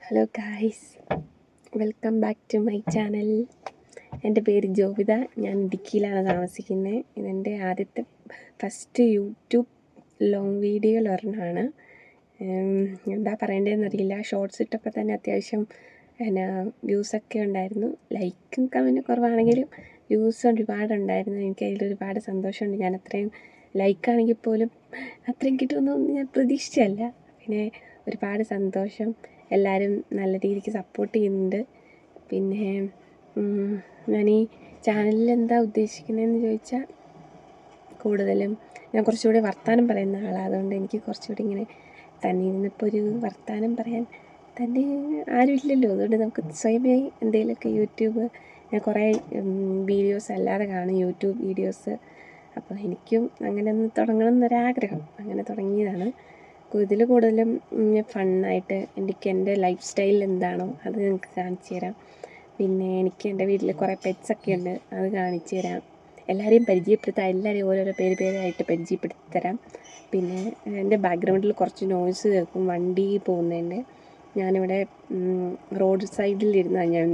Hello guys, welcome back to my channel. എൻ്റെ പേര് ജോവിത. ഞാൻ ഇടുക്കിയിലാണ് താമസിക്കുന്നത്. ഇതെൻ്റെ ആദ്യത്തെ ഫസ്റ്റ് യൂട്യൂബ് ലോങ് വീഡിയോയിൽ ഒരെണ്ണമാണ്. എന്താ പറയേണ്ടതെന്ന് അറിയില്ല. ഷോർട്സ് ഇട്ടപ്പോൾ തന്നെ അത്യാവശ്യം വ്യൂസൊക്കെ ഉണ്ടായിരുന്നു. ലൈക്കും കമൻറ്റും കുറവാണെങ്കിലും വ്യൂസ് ഒരുപാടുണ്ടായിരുന്നു. എനിക്ക് അതിലൊരുപാട് സന്തോഷമുണ്ട്. ഞാൻ അത്രയും ലൈക്കാണെങ്കിൽ പോലും അത്രയും കിട്ടുമെന്നൊന്നും ഞാൻ പ്രതീക്ഷിച്ചല്ല. പിന്നെ ഒരുപാട് സന്തോഷം. എല്ലാവരും നല്ല രീതിക്ക് സപ്പോർട്ട് ചെയ്യുന്നുണ്ട്. പിന്നെ ഞാൻ ഈ ചാനലിൽ എന്താ ഉദ്ദേശിക്കുന്നതെന്ന് ചോദിച്ചാൽ, കൂടുതലും ഞാൻ കുറച്ചുകൂടി വർത്തമാനം പറയുന്ന ആളാണ്. അതുകൊണ്ട് എനിക്ക് കുറച്ചുകൂടി ഇങ്ങനെ തന്നെ ഇരുന്നിപ്പോൾ ഒരു വർത്തമാനം പറയാൻ തന്നെ ആരുമില്ലല്ലോ. അതുകൊണ്ട് നമുക്ക് സ്വയമേ എന്തെങ്കിലുമൊക്കെ ഞാൻ കുറേ വീഡിയോസ് അല്ലാതെ കാണും, യൂട്യൂബ് വീഡിയോസ്. അപ്പോൾ എനിക്കും അങ്ങനെ ഒന്ന് തുടങ്ങണം എന്നൊരാഗ്രഹം. അങ്ങനെ തുടങ്ങിയതാണ്. കൂടുതലും ഫണ്ണായിട്ട് എൻ്റെ ലൈഫ് സ്റ്റൈൽ എന്താണോ അത് നിങ്ങൾക്ക് കാണിച്ചു തരാം. പിന്നെ എനിക്ക് എൻ്റെ വീട്ടിൽ കുറേ പെറ്റ്സൊക്കെ ഉണ്ട്, അത് കാണിച്ചു തരാം. എല്ലാവരെയും പരിചയപ്പെടുത്താം. എല്ലാവരെയും ഓരോരോ പേരായിട്ട് പരിചയപ്പെടുത്തി തരാം. പിന്നെ എൻ്റെ ബാക്ക്ഗ്രൗണ്ടിൽ കുറച്ച് നോയ്സ് കേൾക്കും, വണ്ടി പോകുന്നതിൻ്റെ. ഞാനിവിടെ റോഡ് സൈഡിലിരുന്നാണ് ഞാൻ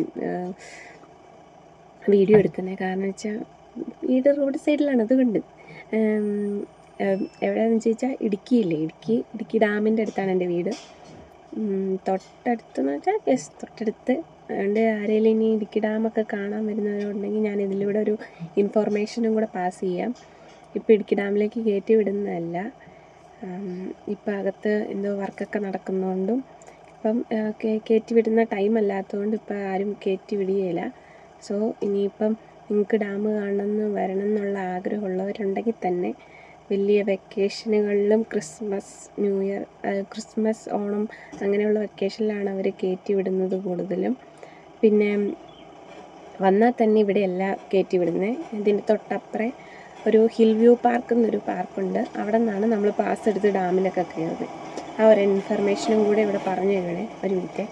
വീഡിയോ എടുക്കുന്നത്. കാരണം വെച്ചാൽ വീട് റോഡ് സൈഡിലാണ്, അതുകൊണ്ട്. എവിടെയാണെന്ന് ചോദിച്ചാൽ ഇടുക്കിയില്ലേ, ഇടുക്കി ഡാമിൻ്റെ അടുത്താണ് എൻ്റെ വീട്. തൊട്ടടുത്തെന്ന് വെച്ചാൽ തൊട്ടടുത്ത്. അതുകൊണ്ട് ആരെങ്കിലും ഇനി ഇടുക്കി ഡാമൊക്കെ കാണാൻ വരുന്നവരുണ്ടെങ്കിൽ ഞാൻ ഇതിലൂടെ ഒരു ഇൻഫോർമേഷനും കൂടെ പാസ് ചെയ്യാം. ഇപ്പോൾ ഇടുക്കി ഡാമിലേക്ക് കയറ്റി വിടുന്നതല്ല. ഇപ്പം അകത്ത് എന്തോ വർക്കൊക്കെ നടക്കുന്നതുകൊണ്ടും ഇപ്പം കയറ്റി വിടുന്ന ടൈം അല്ലാത്തതുകൊണ്ട് ഇപ്പം ആരും കയറ്റി വിടുകയില്ല. സോ ഇനിയിപ്പം നിങ്ങൾക്ക് ഡാം കാണണമെന്ന് വരണം എന്നുള്ള ആഗ്രഹമുള്ളവരുണ്ടെങ്കിൽ തന്നെ വലിയ വെക്കേഷനുകളിലും Christmas, new year, Christmas, Onam അങ്ങനെയുള്ള വെക്കേഷനിലാണ് അവർ കയറ്റി വിടുന്നത് കൂടുതലും. പിന്നെ വന്നാൽ തന്നെ ഇവിടെയല്ല കയറ്റി വിടുന്നത്. ഇതിൻ്റെ തൊട്ടപ്പുറം ഒരു ഹിൽ വ്യൂ പാർക്ക് എന്നൊരു പാർക്കുണ്ട്. അവിടെ നിന്നാണ് നമ്മൾ പാസ് എടുത്ത് ഡാമിലൊക്കെ കയറുന്നത്. ആ ഒരു ഇൻഫർമേഷനും കൂടെ ഇവിടെ പറഞ്ഞു തരണേ. ഒരു മിനിറ്റ്.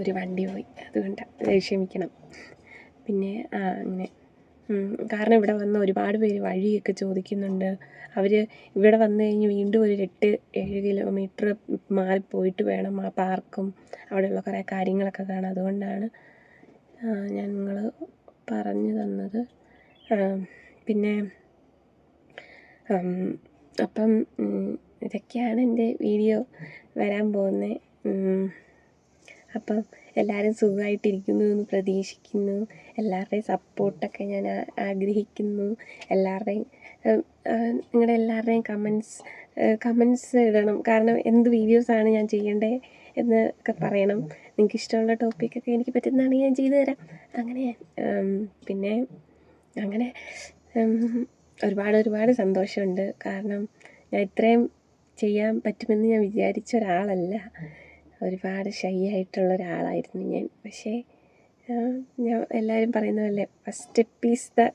ഒരു വണ്ടി പോയി, അതുകൊണ്ട് ക്ഷമിക്കണം. പിന്നെ അങ്ങനെ കാരണം ഇവിടെ വന്ന് ഒരുപാട് പേര് വഴിയൊക്കെ ചോദിക്കുന്നുണ്ട്. അവർ ഇവിടെ വന്നു കഴിഞ്ഞ് വീണ്ടും ഒരു 8-7 കിലോമീറ്റർ മാറിപ്പോയിട്ട് വേണം ആ പാർക്കും അവിടെയുള്ള കുറേ കാര്യങ്ങളൊക്കെ കാണാൻ. അതുകൊണ്ടാണ് ഞാൻ നിങ്ങൾ പറഞ്ഞു തന്നത്. പിന്നെ അപ്പം ഇതൊക്കെയാണ് എൻ്റെ വീഡിയോ വരാൻ പോകുന്നത്. അപ്പം എല്ലാവരും സുഖമായിട്ടിരിക്കുന്നു എന്ന് പ്രതീക്ഷിക്കുന്നു. എല്ലാവരുടെയും സപ്പോർട്ടൊക്കെ ഞാൻ ആഗ്രഹിക്കുന്നു. നിങ്ങളുടെ എല്ലാവരുടെയും കമൻസ് ഇടണം. കാരണം എന്ത് വീഡിയോസാണ് ഞാൻ ചെയ്യേണ്ടത് എന്നൊക്കെ പറയണം. നിങ്ങൾക്ക് ഇഷ്ടമുള്ള ടോപ്പിക്കൊക്കെ എനിക്ക് പറ്റുന്നതാണെങ്കിൽ ഞാൻ ചെയ്തു തരാം. അങ്ങനെ പിന്നെ അങ്ങനെ ഒരുപാട് സന്തോഷമുണ്ട്. കാരണം ഞാൻ ഇത്രയും ചെയ്യാൻ പറ്റുമെന്ന് ഞാൻ വിചാരിച്ച ഒരാളല്ല. ഒരുപാട് ഷൈ ആയിട്ടുള്ള ഒരാളായിരുന്നു ഞാൻ. പക്ഷേ ഞാൻ എല്ലാവരും പറയുന്ന പോലെ first step is the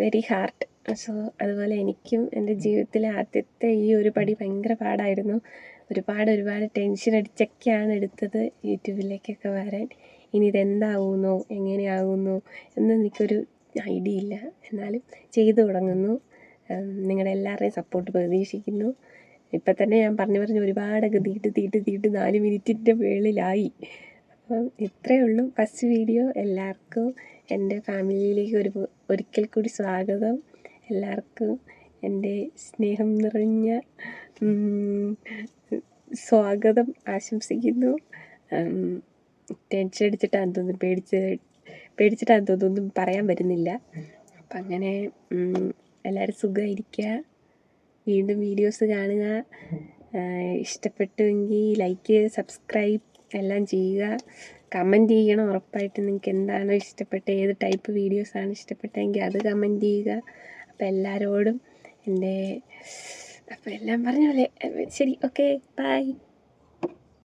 very hard. So അതുപോലെ എനിക്കും എൻ്റെ ജീവിതത്തിലെ ആദ്യത്തെ ഈ ഒരു പടി ഭയങ്കര പാടായിരുന്നു. ഒരുപാട് ടെൻഷൻ അടിച്ചൊക്കെയാണ് എടുത്തത് യൂട്യൂബിലേക്കൊക്കെ വരാൻ. ഇനി ഇതെന്താവുന്നോ എങ്ങനെയാകുന്നോ എന്ന് എനിക്കൊരു ഐഡിയ ഇല്ല. എന്നാലും ചെയ്തു തുടങ്ങുന്നു. നിങ്ങളുടെ എല്ലാവരുടെയും സപ്പോർട്ട് പ്രതീക്ഷിക്കുന്നു. ഇപ്പം തന്നെ ഞാൻ പറഞ്ഞ് ഒരുപാടൊക്കെ തീട്ട് 4 മിനിറ്റിൻ്റെ മുകളിലായി. അപ്പം ഇത്രയേ ഉള്ളൂ ഫസ്റ്റ് വീഡിയോ. എല്ലാവർക്കും എൻ്റെ ഫാമിലിയിലേക്ക് ഒരിക്കൽ കൂടി സ്വാഗതം. എല്ലാവർക്കും എൻ്റെ സ്നേഹം നിറഞ്ഞ സ്വാഗതം ആശംസിക്കുന്നു. ടെൻഷൻ അടിച്ചിട്ടാന്ന് തോന്നുന്നു, പേടിച്ചിട്ടാന്ന് തോന്നുന്നു, ഒന്നും പറയാൻ വരുന്നില്ല. അപ്പം അങ്ങനെ എല്ലാവരും സുഖമായിരിക്കുക. വീണ്ടും വീഡിയോസ് കാണുക. ഇഷ്ടപ്പെട്ടുവെങ്കിൽ ലൈക്ക്, സബ്സ്ക്രൈബ് എല്ലാം ചെയ്യുക. കമൻറ്റ് ചെയ്യണം ഉറപ്പായിട്ടും. നിങ്ങൾക്ക് എന്താണോ ഇഷ്ടപ്പെട്ടത്, ഏത് ടൈപ്പ് വീഡിയോസാണ് ഇഷ്ടപ്പെട്ടതെങ്കിൽ അത് കമൻറ്റ് ചെയ്യുക. അപ്പോൾ എല്ലാവരോടും അപ്പോൾ എല്ലാം പറഞ്ഞ പോലെ ശരി, ഓക്കെ, ബൈ.